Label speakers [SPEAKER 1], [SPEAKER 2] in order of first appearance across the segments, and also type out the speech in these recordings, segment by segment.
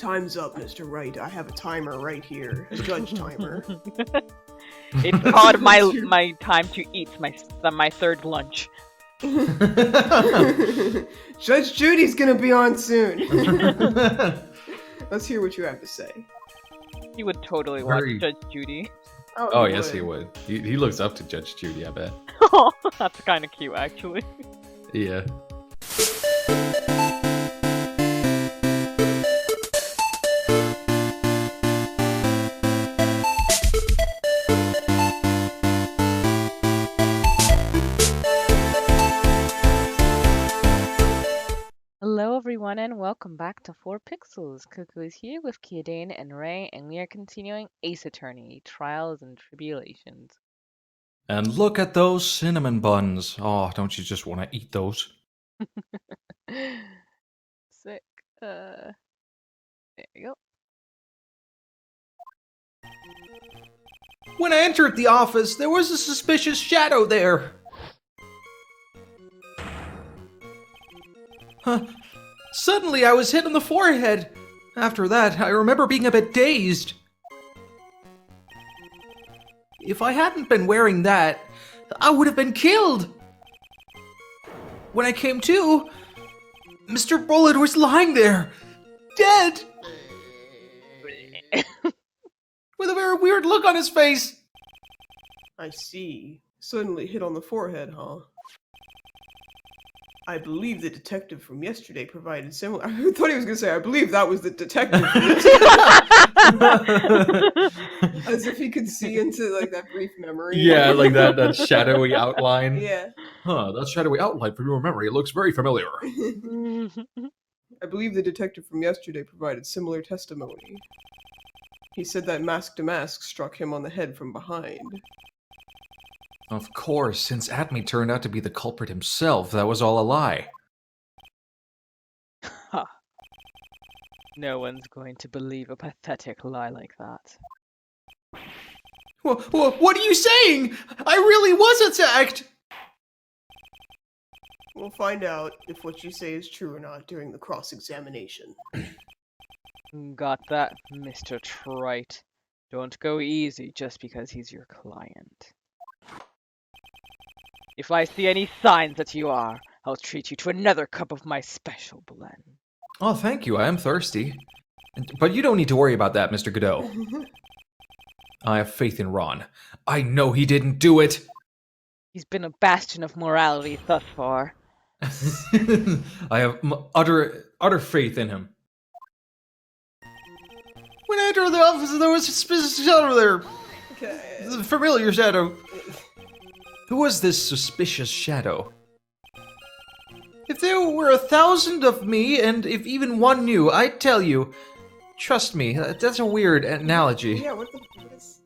[SPEAKER 1] Time's up, Mr. Wright. I have a timer right here. A judge timer.
[SPEAKER 2] It's called my time to eat my third lunch.
[SPEAKER 1] Judge Judy's gonna be on soon. Let's hear what you have to say.
[SPEAKER 2] He would totally watch Judge Judy.
[SPEAKER 3] Oh, yes, he would. He looks up to Judge Judy, I bet.
[SPEAKER 2] Oh, that's kind of cute, actually.
[SPEAKER 3] Yeah.
[SPEAKER 2] Hello everyone and welcome back to 4 Pixels. Cuckoo is here with Kiadane and Ray, and we are continuing Ace Attorney, Trials and Tribulations.
[SPEAKER 3] And look at those cinnamon buns. Oh, don't you just want to eat those?
[SPEAKER 2] Sick. There you go.
[SPEAKER 3] When I entered the office, there was a suspicious shadow there. Huh. Suddenly, I was hit on the forehead. After that, I remember being a bit dazed. If I hadn't been wearing that, I would have been killed. When I came to, Mr. Bullet was lying there, dead. With a very weird look on his face.
[SPEAKER 1] I see. Suddenly hit on the forehead, huh? I believe the detective from yesterday provided similar. I thought he was going to say, I believe that was the detective from yesterday. As if he could see into like that brief memory.
[SPEAKER 3] Yeah, like that shadowy outline.
[SPEAKER 1] Yeah.
[SPEAKER 3] Huh, that shadowy outline from your memory. It looks very familiar.
[SPEAKER 1] I believe the detective from yesterday provided similar testimony. He said that mask-to-mask struck him on the head from behind.
[SPEAKER 3] Of course, since Atmey turned out to be the culprit himself, that was all a lie.
[SPEAKER 2] Ha. No one's going to believe a pathetic lie like that.
[SPEAKER 3] What are you saying? I really was attacked!
[SPEAKER 1] We'll find out if what you say is true or not during the cross-examination.
[SPEAKER 2] Got that, Mr. Trite. Don't go easy just because he's your client. If I see any signs that you are, I'll treat you to another cup of my special blend.
[SPEAKER 3] Oh, thank you. I am thirsty. But you don't need to worry about that, Mr. Godot. I have faith in Ron. I know he didn't do it!
[SPEAKER 2] He's been a bastion of morality thus far.
[SPEAKER 3] I have utter faith in him. When I entered the office, there was a suspicious shadow there.
[SPEAKER 1] Okay.
[SPEAKER 3] The familiar shadow. Who was this suspicious shadow? If there were 1,000 of me, and if even one knew, I'd tell you. Trust me, that's a weird analogy.
[SPEAKER 1] Yeah, what is...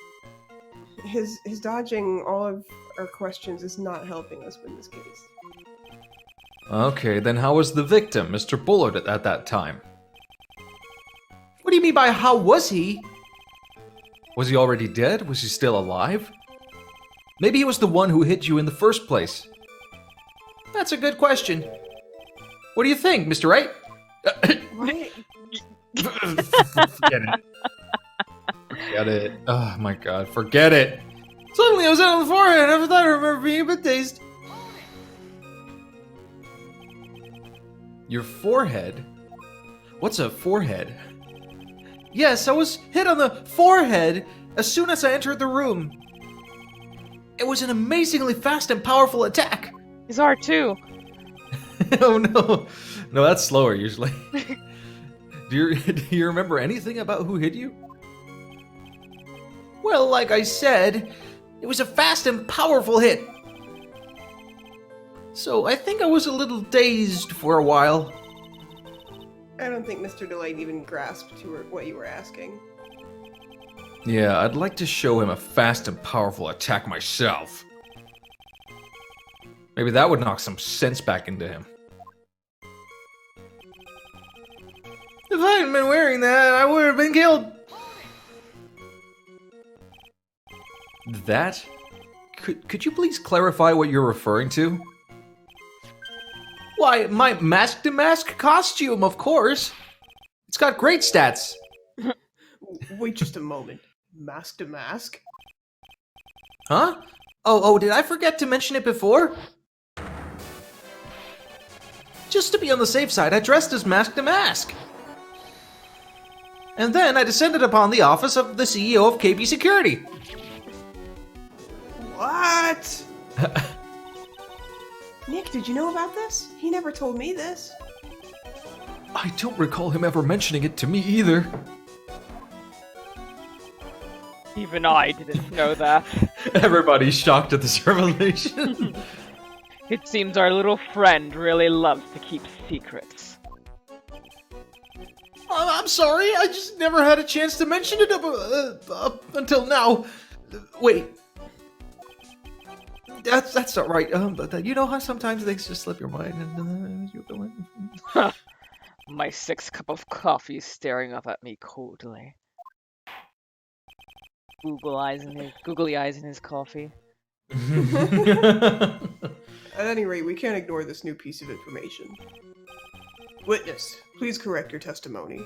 [SPEAKER 1] His dodging all of our questions is not helping us with this case.
[SPEAKER 3] Okay, then how was the victim, Mr. Bullard, at that time? What do you mean by how was he? Was he already dead? Was he still alive? Maybe he was the one who hit you in the first place. That's a good question. What do you think, Mr. Wright?
[SPEAKER 1] What?
[SPEAKER 3] Forget it. Forget it. Oh my god, forget it. Suddenly I was out on the forehead. I thought I remember being a bit dazed. Your forehead? What's a forehead? Yes, I was hit on the forehead as soon as I entered the room. It was an amazingly fast and powerful attack.
[SPEAKER 2] His R2.
[SPEAKER 3] Oh no. No, that's slower usually. Do you remember anything about who hit you? Well, like I said, it was a fast and powerful hit. So I think I was a little dazed for a while.
[SPEAKER 1] I don't think Mr. Delight even grasped what you were asking.
[SPEAKER 3] Yeah, I'd like to show him a fast and powerful attack myself. Maybe that would knock some sense back into him. If I hadn't been wearing that, I would have been killed. That? Could you please clarify what you're referring to? Why, my mask-to-mask costume, of course. It's got great stats.
[SPEAKER 1] Wait just a moment. Mask to mask?
[SPEAKER 3] Huh? Oh, did I forget to mention it before? Just to be on the safe side, I dressed as Mask to Mask. And then I descended upon the office of the CEO of KB Security.
[SPEAKER 1] What? Nick, did you know about this? He never told me this.
[SPEAKER 3] I don't recall him ever mentioning it to me either.
[SPEAKER 2] Even I didn't know that.
[SPEAKER 3] Everybody's shocked at this revelation.
[SPEAKER 2] It seems our little friend really loves to keep secrets.
[SPEAKER 3] I'm sorry, I just never had a chance to mention it up until now. Wait. That's not right. But you know how sometimes things just slip your mind and you go in.
[SPEAKER 2] My 6th cup of coffee staring up at me coldly. Googly eyes in his coffee.
[SPEAKER 1] At any rate, we can't ignore this new piece of information. Witness, please correct your testimony.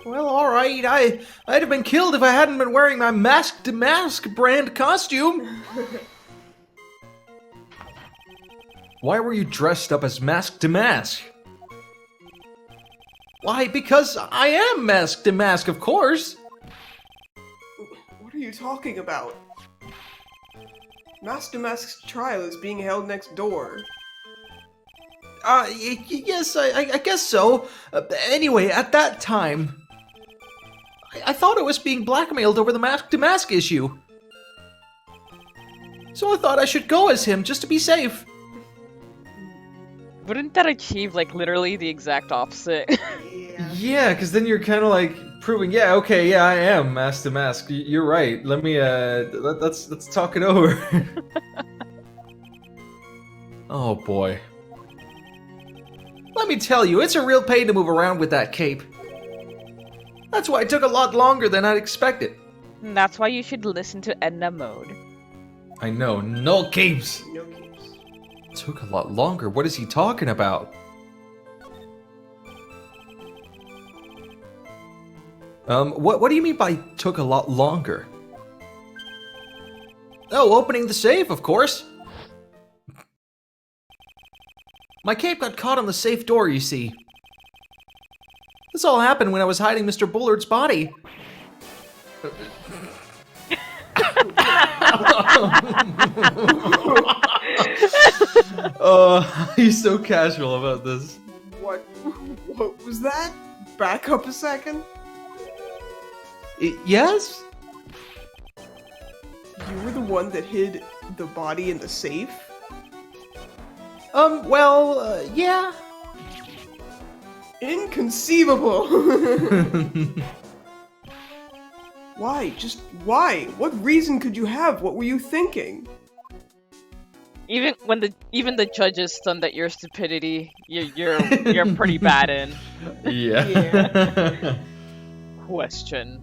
[SPEAKER 3] Well, alright, I'd have been killed if I hadn't been wearing my Mask to Mask brand costume. Why were you dressed up as Mask to Mask? Why, because I am Mask to Mask, of course.
[SPEAKER 1] What are you talking about? Mask to Mask's trial is being held next door.
[SPEAKER 3] Yes, I guess so. Anyway, at that time, I thought I was being blackmailed over the Mask to Mask issue. So I thought I should go as him, just to be safe.
[SPEAKER 2] Wouldn't that achieve, like, literally the exact opposite?
[SPEAKER 3] Yeah, because then you're kind of like proving, yeah, okay, yeah, I am Mask to Mask. You're right. Let me, let's talk it over. Oh boy. Let me tell you, it's a real pain to move around with that cape. That's why it took a lot longer than I'd expected.
[SPEAKER 2] And that's why you should listen to Edna Mode.
[SPEAKER 3] I know, no capes.
[SPEAKER 1] No keys.
[SPEAKER 3] Took a lot longer. What is he talking about? What do you mean by took a lot longer? Oh, opening the safe, of course. My cape got caught on the safe door, you see. This all happened when I was hiding Mr. Bullard's body. He's so casual about this.
[SPEAKER 1] What was that? Back up a second.
[SPEAKER 3] Yes?
[SPEAKER 1] You were the one that hid the body in the safe?
[SPEAKER 3] Yeah.
[SPEAKER 1] Inconceivable! Why? Just why? What reason could you have? What were you thinking?
[SPEAKER 2] Even the judges stunned at your stupidity, you're pretty bad in.
[SPEAKER 3] Yeah.
[SPEAKER 2] Question: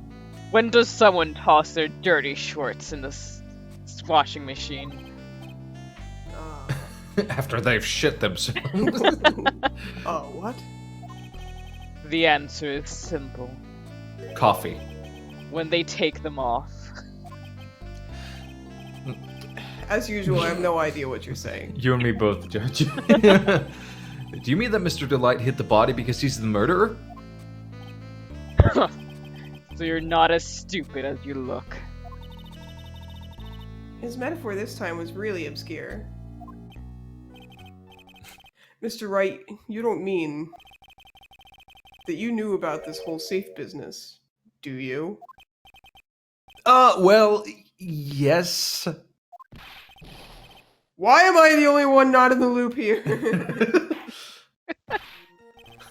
[SPEAKER 2] when does someone toss their dirty shorts in the washing machine?
[SPEAKER 3] After they've shit themselves.
[SPEAKER 1] What?
[SPEAKER 2] The answer is simple.
[SPEAKER 3] Coffee.
[SPEAKER 2] When they take them off.
[SPEAKER 1] As usual, I have no idea what you're saying.
[SPEAKER 3] You and me both, Judge. Do you mean that Mr. Delight hit the body because he's the murderer?
[SPEAKER 2] So you're not as stupid as you look.
[SPEAKER 1] His metaphor this time was really obscure. Mr. Wright, you don't mean that you knew about this whole safe business, do you?
[SPEAKER 3] Well, yes.
[SPEAKER 1] Why am I the only one not in the loop here?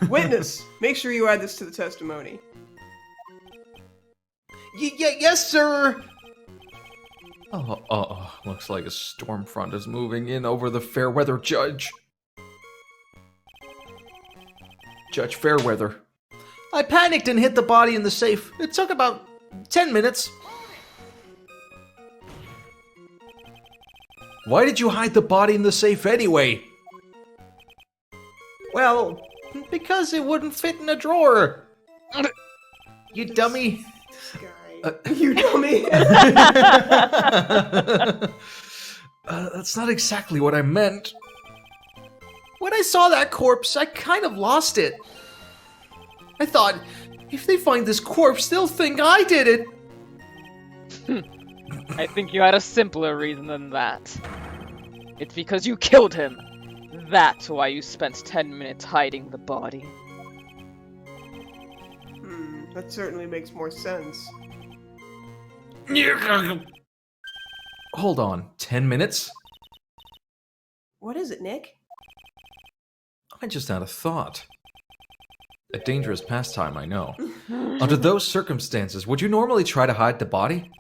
[SPEAKER 1] Witness, make sure you add this to the testimony.
[SPEAKER 3] Yes, sir. Looks like a storm front is moving in over the Fairweather Judge. Judge Fairweather. I panicked and hid the body in the safe. It took about 10 minutes. Why did you hide the body in the safe anyway? Well, Because it wouldn't fit in a drawer. You dummy.
[SPEAKER 1] Guy. You dummy.
[SPEAKER 3] That's not exactly what I meant. When I saw that corpse, I kind of lost it. I thought, if they find this corpse, they'll think I did it.
[SPEAKER 2] I think you had a simpler reason than that. It's because you killed him. That's why you spent 10 minutes hiding the body.
[SPEAKER 1] That certainly makes more sense.
[SPEAKER 3] Hold on, 10 minutes?
[SPEAKER 1] What is it, Nick?
[SPEAKER 3] I just had a thought. A dangerous pastime, I know. Under those circumstances, would you normally try to hide the body?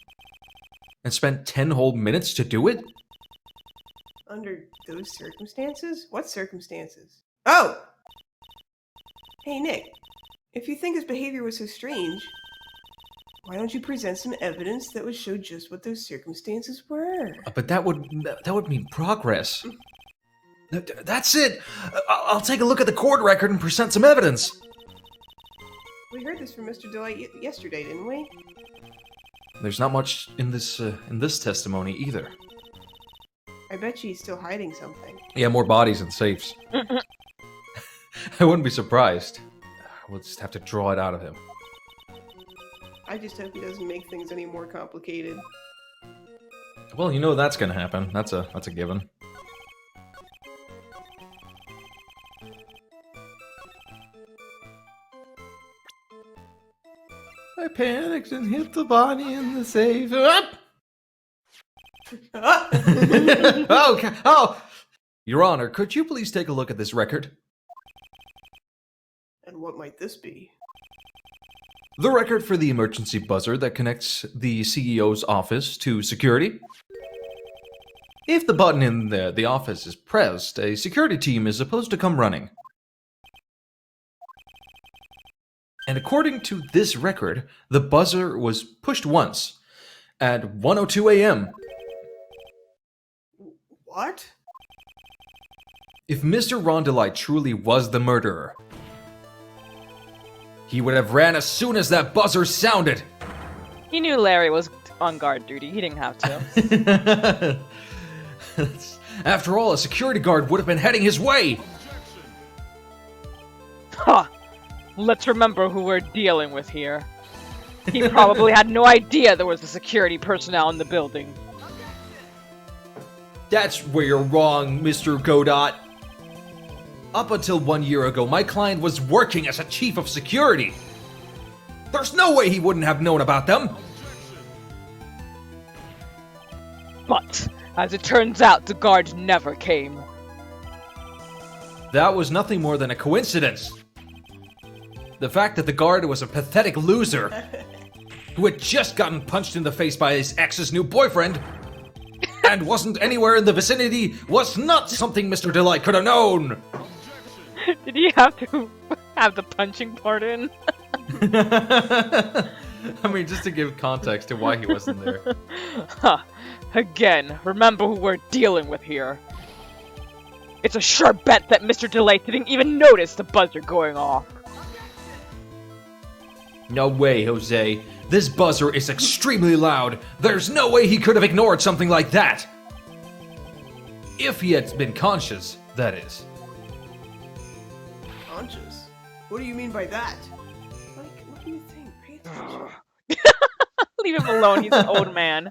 [SPEAKER 3] And spend 10 whole minutes to do it?
[SPEAKER 1] Under those circumstances? What circumstances? Oh! Hey, Nick. If you think his behavior was so strange, why don't you present some evidence that would show just what those circumstances were?
[SPEAKER 3] But that would mean progress. That's it! I'll take a look at the court record and present some evidence.
[SPEAKER 1] We heard this from Mr. Delight yesterday, didn't we?
[SPEAKER 3] There's not much in this testimony either.
[SPEAKER 1] I bet you he's still hiding something.
[SPEAKER 3] Yeah, more bodies and safes. I wouldn't be surprised. We'll just have to draw it out of him.
[SPEAKER 1] I just hope he doesn't make things any more complicated.
[SPEAKER 3] Well, you know that's gonna happen. That's a given. I panicked and hit the body in the safe. Oh! Your Honor, could you please take a look at this record?
[SPEAKER 1] And what might this be?
[SPEAKER 3] The record for the emergency buzzer that connects the CEO's office to security. If the button in the office is pressed, a security team is supposed to come running. And according to this record, the buzzer was pushed once at 1:02 a.m.
[SPEAKER 1] What?
[SPEAKER 3] If Mr. Rondelite truly was the murderer, he would have ran as soon as that buzzer sounded.
[SPEAKER 2] He knew Larry was on guard duty. He didn't have to.
[SPEAKER 3] After all, a security guard would have been heading his way.
[SPEAKER 2] Ha! Let's remember who we're dealing with here. He probably had no idea there was a security personnel in the building.
[SPEAKER 3] That's where you're wrong, Mr. Godot. Up until 1 year ago, my client was working as a chief of security. There's no way he wouldn't have known about them.
[SPEAKER 2] But, as it turns out, the guard never came.
[SPEAKER 3] That was nothing more than a coincidence. The fact that the guard was a pathetic loser who had just gotten punched in the face by his ex's new boyfriend and wasn't anywhere in the vicinity was not something Mr. Delight could have known.
[SPEAKER 2] Did he have to have the punching part in?
[SPEAKER 3] I mean, just to give context to why he wasn't there.
[SPEAKER 2] Huh. Again, remember who we're dealing with here. It's a sure bet that Mr. Delight didn't even notice the buzzer going off.
[SPEAKER 3] No way, Jose. This buzzer is extremely loud. There's no way he could have ignored something like that. If he had been conscious, that is.
[SPEAKER 1] Conscious? What do you mean by that? Like, what do you think? Pay attention.
[SPEAKER 2] Leave him alone, he's an old man.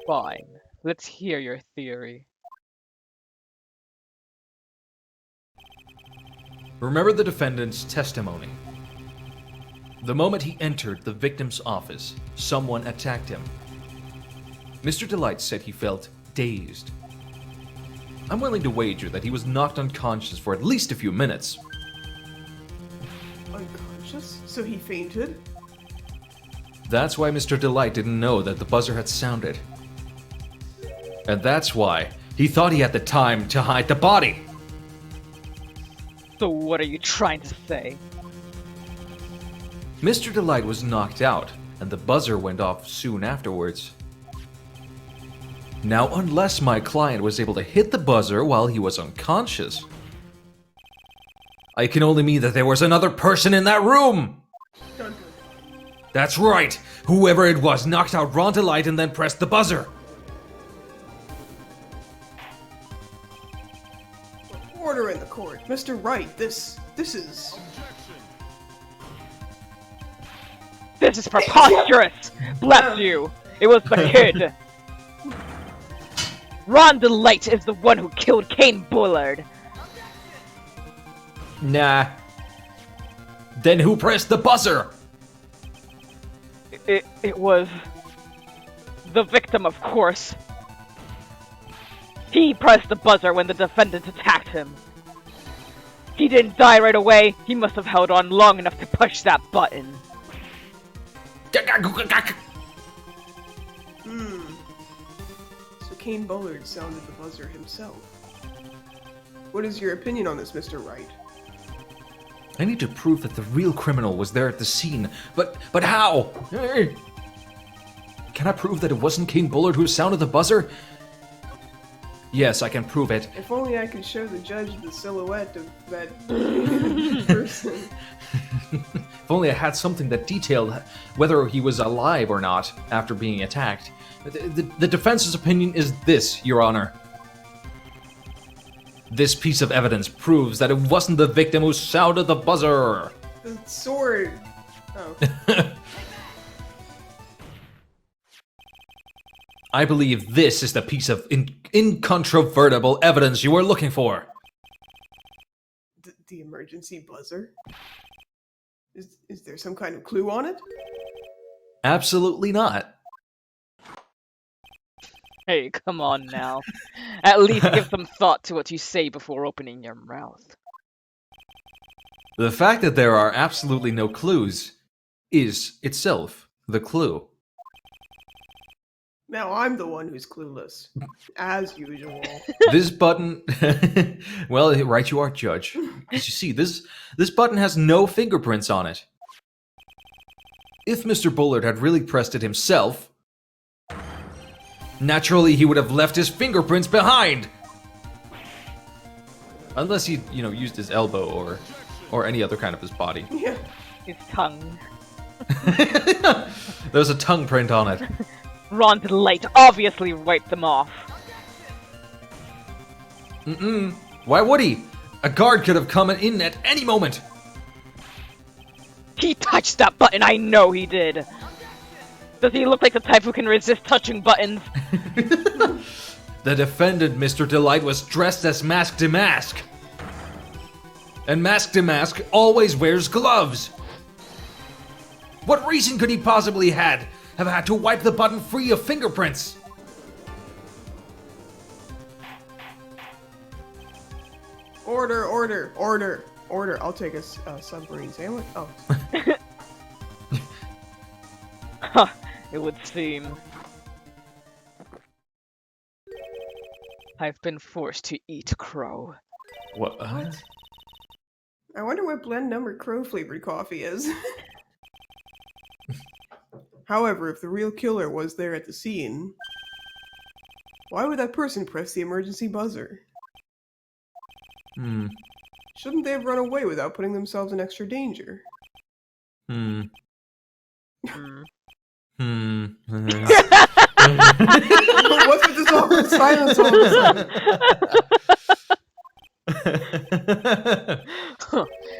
[SPEAKER 2] Fine. Let's hear your theory.
[SPEAKER 3] Remember the defendant's testimony. The moment he entered the victim's office, someone attacked him. Mr. Delight said he felt dazed. I'm willing to wager that he was knocked unconscious for at least a few minutes.
[SPEAKER 1] Unconscious? So he fainted?
[SPEAKER 3] That's why Mr. Delight didn't know that the buzzer had sounded. And that's why he thought he had the time to hide the body.
[SPEAKER 2] So what are you trying to say?
[SPEAKER 3] Mr. Delight was knocked out, and the buzzer went off soon afterwards. Now, unless my client was able to hit the buzzer while he was unconscious, I can only mean that there was another person in that room!
[SPEAKER 1] Dun, dun.
[SPEAKER 3] That's right! Whoever it was knocked out Ron Delight and then pressed the buzzer!
[SPEAKER 1] Order in the court. Mr. Wright, this is...
[SPEAKER 4] This is preposterous! Bless you! It was the kid! Ron Delight is the one who killed Kane Bullard!
[SPEAKER 3] Nah. Then who pressed the buzzer?
[SPEAKER 4] It was... the victim, of course. He pressed the buzzer when the defendant attacked him. He didn't die right away. He must have held on long enough to push that button.
[SPEAKER 1] So Kane Bullard sounded the buzzer himself. What is your opinion on this, Mr. Wright?
[SPEAKER 3] I need to prove that the real criminal was there at the scene, but how? Can I prove that it wasn't Kane Bullard who sounded the buzzer? Yes, I can prove it.
[SPEAKER 1] If only I could show the judge the silhouette of that person.
[SPEAKER 3] If only I had something that detailed whether he was alive or not after being attacked. The defense's opinion is this, Your Honor. This piece of evidence proves that it wasn't the victim who sounded the buzzer.
[SPEAKER 1] The sword. Oh.
[SPEAKER 3] I believe this is the piece of incontrovertible evidence you were looking for.
[SPEAKER 1] The emergency buzzer? Is there some kind of clue on it?
[SPEAKER 3] Absolutely not.
[SPEAKER 4] Hey, come on now. At least give some thought to what you say before opening your mouth.
[SPEAKER 3] The fact that there are absolutely no clues is itself the clue.
[SPEAKER 1] Now I'm the one who's clueless. As usual.
[SPEAKER 3] This button... well, right you are, Judge. As you see, this button has no fingerprints on it. If Mr. Bullard had really pressed it himself, naturally he would have left his fingerprints behind! Unless he, used his elbow or any other kind of his body.
[SPEAKER 1] Yeah.
[SPEAKER 4] His tongue.
[SPEAKER 3] There's a tongue print on it.
[SPEAKER 4] Ron Delight obviously wiped them off.
[SPEAKER 3] Why would he? A guard could have come in at any moment.
[SPEAKER 4] He touched that button, I know he did. Does he look like the type who can resist touching buttons?
[SPEAKER 3] The defendant, Mr. Delight, was dressed as Mask to Mask. And Mask to Mask always wears gloves. What reason could he possibly have had to wipe the button free of fingerprints?
[SPEAKER 1] Order. I'll take a submarine sandwich. Oh.
[SPEAKER 4] It would seem. I've been forced to eat crow.
[SPEAKER 3] What?
[SPEAKER 1] I wonder what blend number crow flavored coffee is. However, if the real killer was there at the scene, why would that person press the emergency buzzer? Shouldn't they have run away without putting themselves in extra danger?
[SPEAKER 3] What's
[SPEAKER 1] with this awkward silence all of a sudden?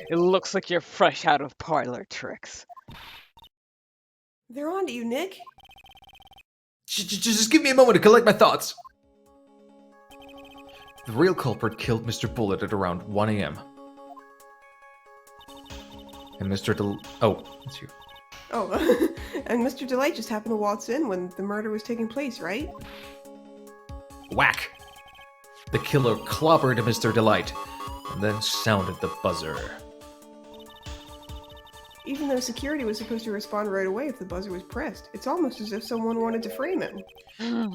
[SPEAKER 4] It looks like you're fresh out of parlor tricks.
[SPEAKER 1] They're on to you, Nick.
[SPEAKER 3] Just give me a moment to collect my thoughts. The real culprit killed Mr. Bullet at around 1 a.m. And Mr. Oh, it's you.
[SPEAKER 1] Oh, and Mr. Delight just happened to waltz in when the murder was taking place, right?
[SPEAKER 3] Whack! The killer clobbered Mr. Delight, and then sounded the buzzer.
[SPEAKER 1] Even though security was supposed to respond right away if the buzzer was pressed, it's almost as if someone wanted to frame him.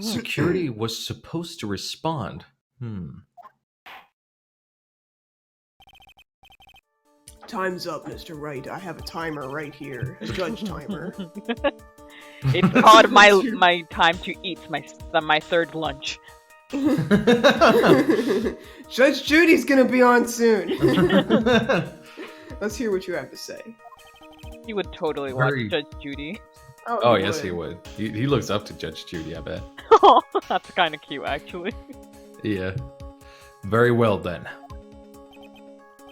[SPEAKER 3] Security was supposed to respond.
[SPEAKER 1] Time's up, Mr. Wright. I have a timer right here. A judge timer.
[SPEAKER 4] It's called my time to eat my third lunch.
[SPEAKER 1] Judge Judy's gonna be on soon. Let's hear what you have to say.
[SPEAKER 4] He would totally watch
[SPEAKER 3] Very-
[SPEAKER 4] Judge Judy.
[SPEAKER 3] Oh, yes, he would. He looks up to Judge Judy, I bet.
[SPEAKER 4] That's kind of cute, actually.
[SPEAKER 3] Yeah. Very well, then.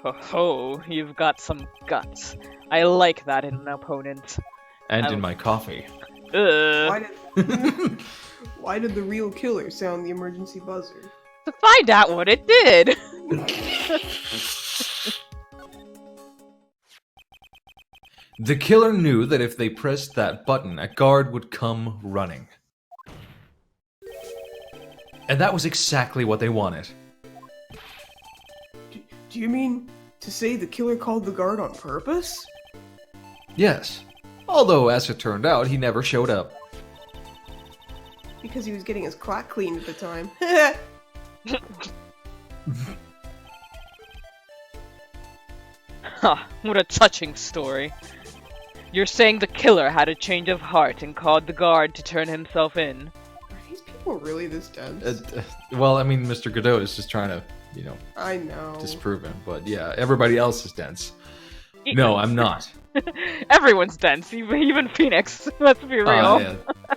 [SPEAKER 4] Ho ho, you've got some guts. I like that in an opponent.
[SPEAKER 3] And
[SPEAKER 4] I-
[SPEAKER 3] in my coffee.
[SPEAKER 4] Ugh.
[SPEAKER 1] Why did the real killer sound the emergency buzzer?
[SPEAKER 4] To find out what it did!
[SPEAKER 3] The killer knew that if they pressed that button, a guard would come running. And that was exactly what they wanted.
[SPEAKER 1] Do you mean to say the killer called the guard on purpose?
[SPEAKER 3] Yes. Although, as it turned out, he never showed up.
[SPEAKER 1] Because he was getting his clock cleaned at the time.
[SPEAKER 4] Huh, what a touching story. You're saying the killer had a change of heart and called the guard to turn himself in?
[SPEAKER 1] Are these people really this dense?
[SPEAKER 3] Well, I mean, Mr. Godot is just trying to,
[SPEAKER 1] I know.
[SPEAKER 3] disprove him. But yeah, everybody else is dense. No, I'm not.
[SPEAKER 4] Everyone's dense, even Phoenix. Let's be real.
[SPEAKER 3] Yeah.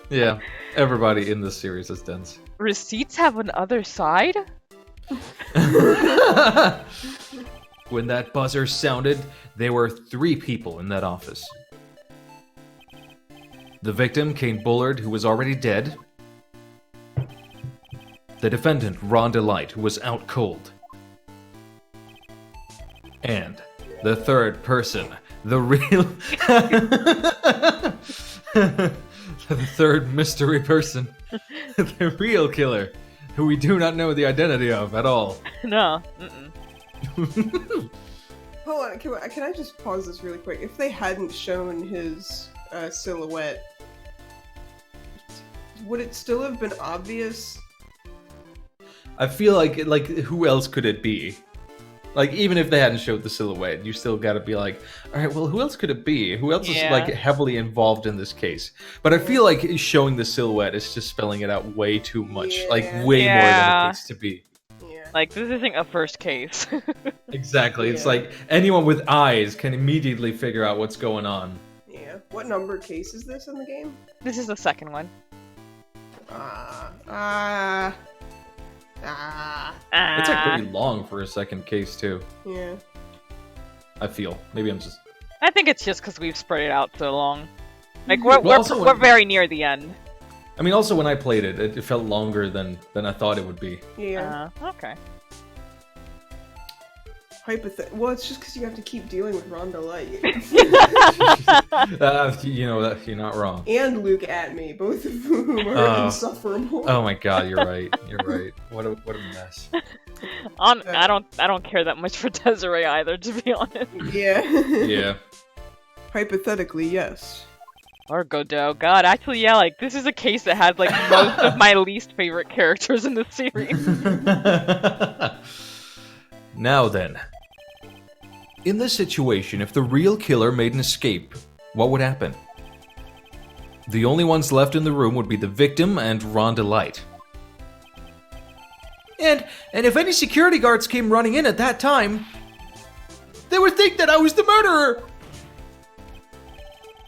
[SPEAKER 3] Yeah, everybody in this series is dense.
[SPEAKER 4] Receipts have an other side?
[SPEAKER 3] When that buzzer sounded, there were 3 people in that office. The victim, Kane Bullard, who was already dead. The defendant, Ron Delight, who was out cold. And the third person, the real... the third mystery person, the real killer, who we do not know the identity of at all.
[SPEAKER 4] No.
[SPEAKER 1] Hold on, can I just pause this really quick? If they hadn't shown his silhouette, would it still have been obvious?
[SPEAKER 3] I feel like who else could it be? Like, even if they hadn't showed the silhouette, you still gotta be like, alright, well, who else could it be? Who else is, like, heavily involved in this case? But I feel like showing the silhouette is just spelling it out way too much.
[SPEAKER 1] Yeah.
[SPEAKER 3] Like, way more than it needs to be.
[SPEAKER 1] Yeah.
[SPEAKER 4] Like, this isn't a first case.
[SPEAKER 3] Exactly. It's
[SPEAKER 1] Yeah.
[SPEAKER 3] like, anyone with eyes can immediately figure out what's going on.
[SPEAKER 1] Yeah. What number case is this in the game?
[SPEAKER 4] This is the second one.
[SPEAKER 3] It's like pretty long for a second case, too.
[SPEAKER 1] Yeah.
[SPEAKER 3] I feel. Maybe I'm just...
[SPEAKER 4] I think it's just because we've spread it out so long. Like,
[SPEAKER 3] Well, also
[SPEAKER 4] we're very near the end.
[SPEAKER 3] I mean, also when I played it, it felt longer than I thought it would be.
[SPEAKER 1] Yeah.
[SPEAKER 4] Okay.
[SPEAKER 1] Well, it's just because you have to keep dealing with Rhonda Light.
[SPEAKER 3] You're not wrong.
[SPEAKER 1] And Luke Atmey, both of whom are insufferable.
[SPEAKER 3] Oh my god, you're right. You're right. What a mess.
[SPEAKER 4] I don't care that much for Desiree either, to be honest.
[SPEAKER 1] Yeah.
[SPEAKER 3] Yeah.
[SPEAKER 1] Hypothetically, yes.
[SPEAKER 4] Or Godot. God, actually, yeah, like, this is a case that has, like, most of my least favorite characters in the series.
[SPEAKER 3] Now then. In this situation, if the real killer made an escape, what would happen? The only ones left in the room would be the victim and Ron Delight. And if any security guards came running in at that time, they would think that I was the murderer!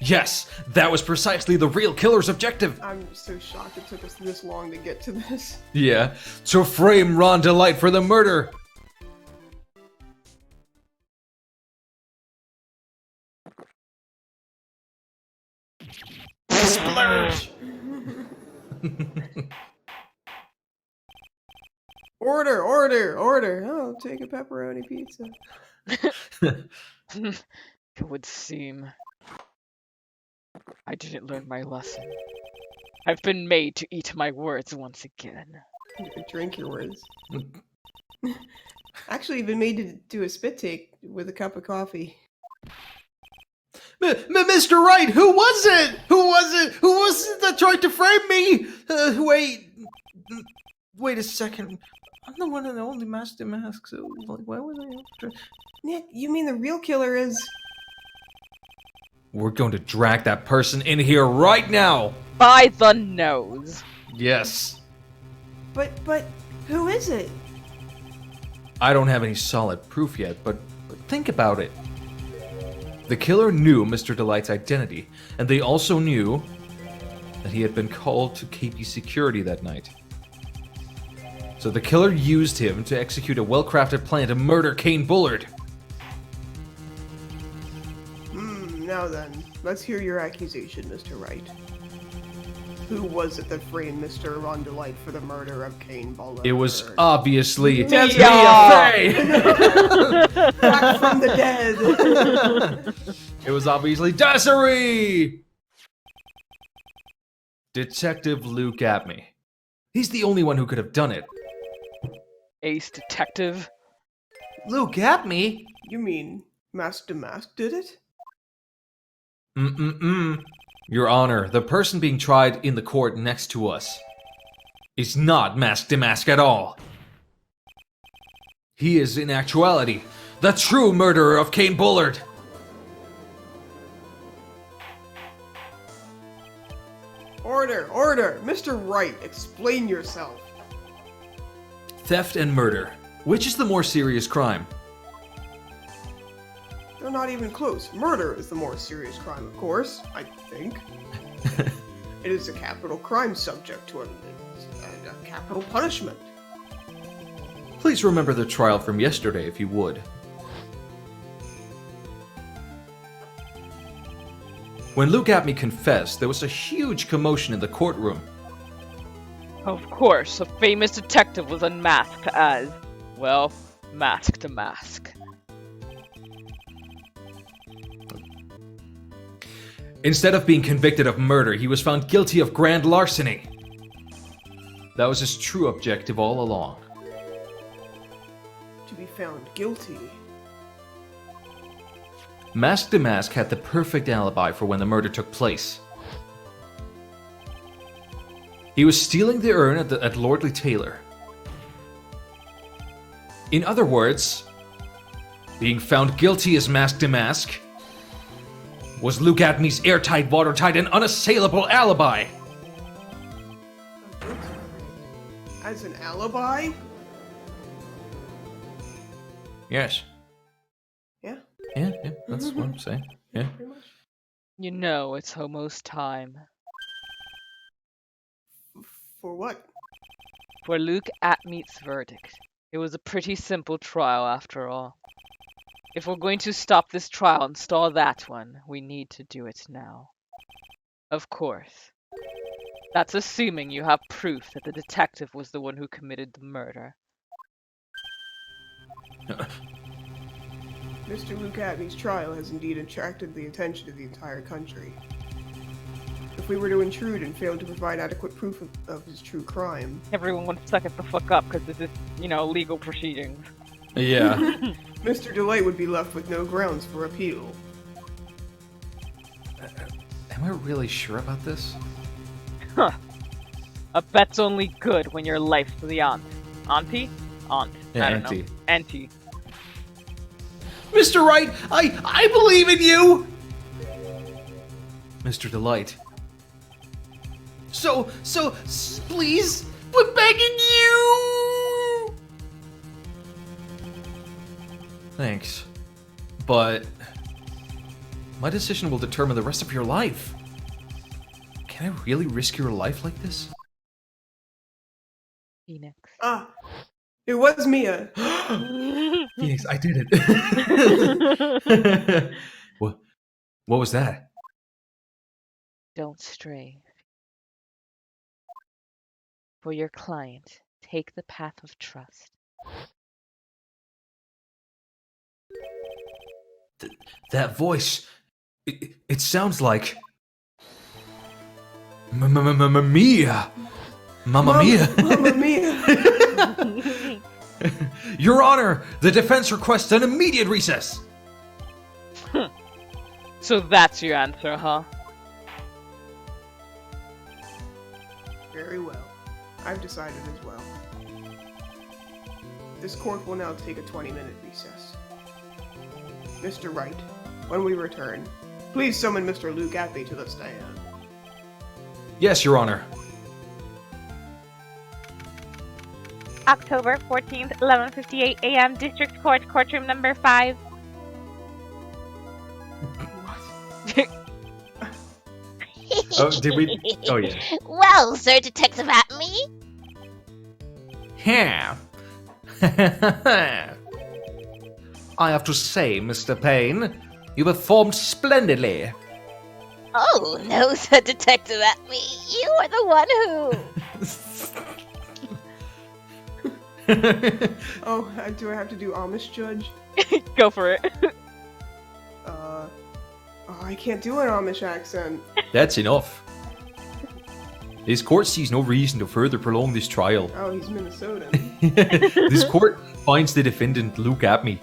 [SPEAKER 3] Yes, that was precisely the real killer's objective.
[SPEAKER 1] I'm so shocked it took us this long to get to this.
[SPEAKER 3] Yeah, to frame Ron Delight for the murder. Splurge!
[SPEAKER 1] Order! Oh, I'll take a pepperoni pizza.
[SPEAKER 4] It would seem I didn't learn my lesson. I've been made to eat my words once again.
[SPEAKER 1] Drink your words. Actually, you've been made to do a spit take with a cup of coffee.
[SPEAKER 3] Mr. Wright, who was it? Who was it that tried to frame me? Wait a second. I'm the one and only Master Mask, so why was I after?
[SPEAKER 1] Nick, you mean the real killer is...
[SPEAKER 3] We're going to drag that person in here right now!
[SPEAKER 4] By the nose.
[SPEAKER 3] Yes.
[SPEAKER 1] But who is it?
[SPEAKER 3] I don't have any solid proof yet, but think about it. The killer knew Mr. Delight's identity, and they also knew that he had been called to KP security that night. So the killer used him to execute a well-crafted plan to murder Kane Bullard.
[SPEAKER 1] Now then, let's hear your accusation, Mr. Wright. Who was it that framed Mr. Ron Delight for the murder of Kane Bullard?
[SPEAKER 3] It was obviously Mia
[SPEAKER 1] Fey!
[SPEAKER 3] Fey!
[SPEAKER 1] Back from the dead!
[SPEAKER 3] It was obviously Desiree! Detective Luke Atmey. He's the only one who could have done it.
[SPEAKER 4] Ace detective.
[SPEAKER 3] Luke Atmey?
[SPEAKER 1] You mean Mask to Mask did it?
[SPEAKER 3] Your Honor, the person being tried in the court next to us is not Mask to Mask at all. He is, in actuality, the true murderer of Kane Bullard.
[SPEAKER 1] Order! Order! Mr. Wright, explain yourself.
[SPEAKER 3] Theft and murder. Which is the more serious crime?
[SPEAKER 1] They're not even close. Murder is the more serious crime, of course, I think. It is a capital crime subject to a capital punishment.
[SPEAKER 3] Please remember the trial from yesterday, if you would. When Luke Atmey confessed, there was a huge commotion in the courtroom.
[SPEAKER 4] Of course, a famous detective was unmasked as, well, Mask to Mask.
[SPEAKER 3] Instead of being convicted of murder, he was found guilty of grand larceny. That was his true objective all along.
[SPEAKER 1] To be found guilty.
[SPEAKER 3] Mask to Mask had the perfect alibi for when the murder took place. He was stealing the urn at Lordly Taylor. In other words, being found guilty as Mask to Mask was Luke Atmey's airtight, watertight, and unassailable alibi.
[SPEAKER 1] A guilty verdict. As an alibi?
[SPEAKER 3] Yes.
[SPEAKER 1] Yeah,
[SPEAKER 3] Yeah, that's what I'm saying. Yeah.
[SPEAKER 1] pretty much.
[SPEAKER 4] You know, it's almost time
[SPEAKER 1] For what?
[SPEAKER 4] for Luke Atmey's verdict. It was a pretty simple trial after all. If we're going to stop this trial and stall that one, we need to do it now. Of course. That's assuming you have proof that the detective was the one who committed the murder.
[SPEAKER 1] Mr. Luke Atmey's trial has indeed attracted the attention of the entire country. If we were to intrude and fail to provide adequate proof of his true crime,
[SPEAKER 4] Everyone would suck it the fuck up because this is, legal proceedings.
[SPEAKER 3] Yeah.
[SPEAKER 1] Mr. Delight would be left with no grounds for appeal.
[SPEAKER 3] Am I really sure about this?
[SPEAKER 4] Huh. A bet's only good when your life's to the aunt. Auntie? Aunt.
[SPEAKER 3] Yeah,
[SPEAKER 4] I don't
[SPEAKER 3] auntie.
[SPEAKER 4] know. Auntie.
[SPEAKER 3] Mr. Wright, I believe in you! Mr. Delight. So, please, we're begging you! Thanks. But my decision will determine the rest of your life. Can I really risk your life like this?
[SPEAKER 2] Phoenix.
[SPEAKER 1] Ah, it was Mia.
[SPEAKER 3] Phoenix, I did it. What was that?
[SPEAKER 2] Don't stray. For your client, take the path of trust.
[SPEAKER 3] That voice, it sounds like Mamma Mia. Mamma Mia.
[SPEAKER 1] Mamma Mia.
[SPEAKER 3] Your Honor, the defense requests an immediate recess.
[SPEAKER 4] So that's your answer, huh?
[SPEAKER 1] Very well. I've decided as well. This court will now take a 20-minute recess. Mr. Wright, when we return, Please summon Mr. Luke Atmey to the stand.
[SPEAKER 3] Yes, Your Honor.
[SPEAKER 5] October 14th, 11:58 a.m. District Court, courtroom number 5.
[SPEAKER 1] What?
[SPEAKER 3] Oh, did we? Oh, yeah.
[SPEAKER 6] Well, Sir Detective Atmey.
[SPEAKER 3] Yeah. I have to say, Mr. Payne, you performed splendidly.
[SPEAKER 6] Oh, no, Sir Detective Atmey. You are the one who...
[SPEAKER 1] Oh, do I have to do Amish judge?
[SPEAKER 5] Go for it.
[SPEAKER 1] Oh, I can't do an Amish accent.
[SPEAKER 3] That's enough. This court sees no reason to further prolong this trial.
[SPEAKER 1] Oh, he's Minnesotan.
[SPEAKER 3] This court finds the defendant Luke Atmey.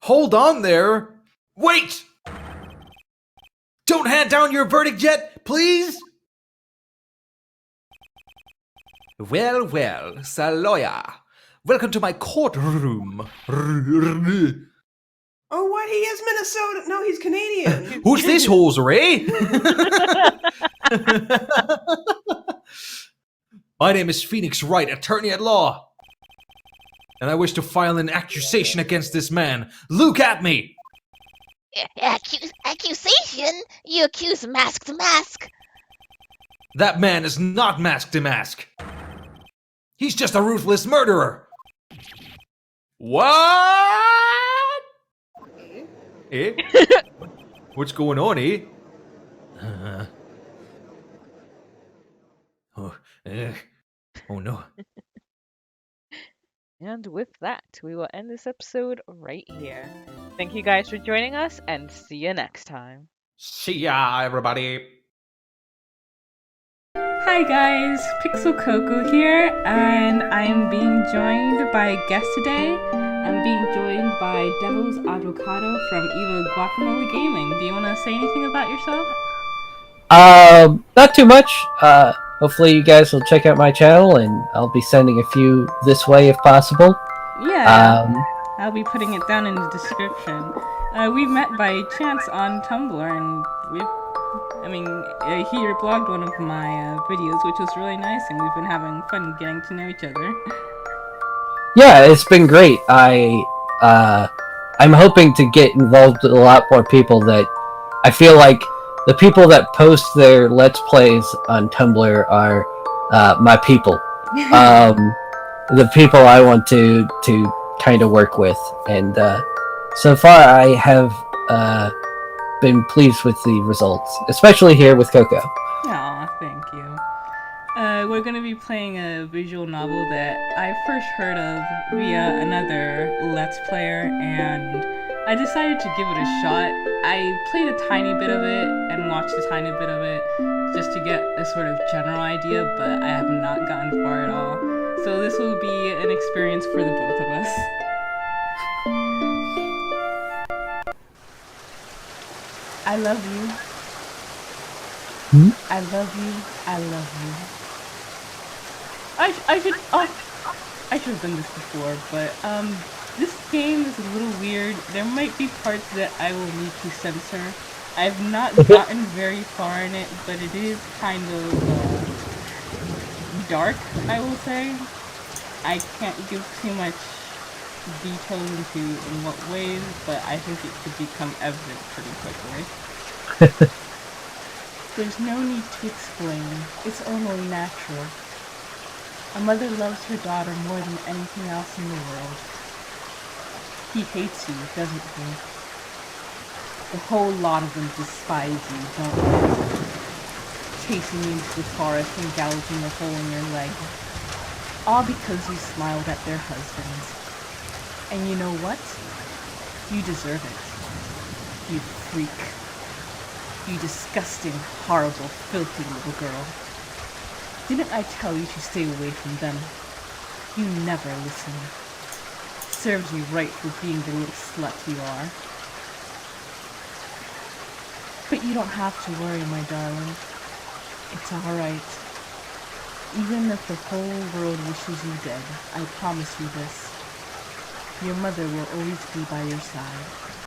[SPEAKER 3] Hold on there! Wait! Don't hand down your verdict yet, please! Well, well, Sir Lawyer. Welcome to my courtroom.
[SPEAKER 1] Oh, what? He is Minnesota. No, he's Canadian.
[SPEAKER 3] Who's this hoser, eh? My name is Phoenix Wright, attorney at law. And I wish to file an accusation against this man, Luke Atmey.
[SPEAKER 6] Accusation? You accuse Mask to Mask.
[SPEAKER 3] That man is not Mask to Mask. He's just a ruthless murderer. What? Eh? What's going on, eh? Oh no.
[SPEAKER 2] And with that, we will end this episode right here. Thank you guys for joining us, and see you next time.
[SPEAKER 3] See ya, everybody.
[SPEAKER 7] Hi guys, Pixel Coco here, and I'm being joined by a guest today. I'm being joined by Devil's Avocado from Evo Guacamole Gaming. Do you want to say anything about yourself?
[SPEAKER 8] Not too much. Hopefully you guys will check out my channel, and I'll be sending a few this way if possible.
[SPEAKER 7] Yeah, I'll be putting it down in the description. We met by chance on Tumblr, and he reblogged one of my videos, which was really nice, and we've been having fun getting to know each other.
[SPEAKER 8] Yeah, it's been great. I'm hoping to get involved with a lot more people. That I feel like the people that post their Let's Plays on Tumblr are my people. The people I want to kind of work with, and so far I have been pleased with the results, especially here with Coco.
[SPEAKER 7] Aw, thank you. We're going to be playing a visual novel that I first heard of via another Let's Player, and I decided to give it a shot. I played a tiny bit of it and watched a tiny bit of it just to get a sort of general idea, but I have not gotten far at all. So this will be an experience for the both of us. I love you. I love you. I love you. I should have done this before, but this game is a little weird. There might be parts that I will need to censor. I've not gotten very far in it, but it is kind of dark, I will say. I can't give too much detail into in what ways, but I think it could become evident pretty quickly. There's no need to explain. It's only natural. A mother loves her daughter more than anything else in the world. He hates you, doesn't he? The whole lot of them despise you, don't they? Chasing you into the forest and gouging a hole in your leg. All because you smiled at their husbands. And you know what? You deserve it. You freak. You disgusting, horrible, filthy little girl. Didn't I tell you to stay away from them? You never listen. Serves you right for being the little slut you are. But you don't have to worry, my darling. It's alright. Even if the whole world wishes you dead, I promise you this. Your mother will always be by your side.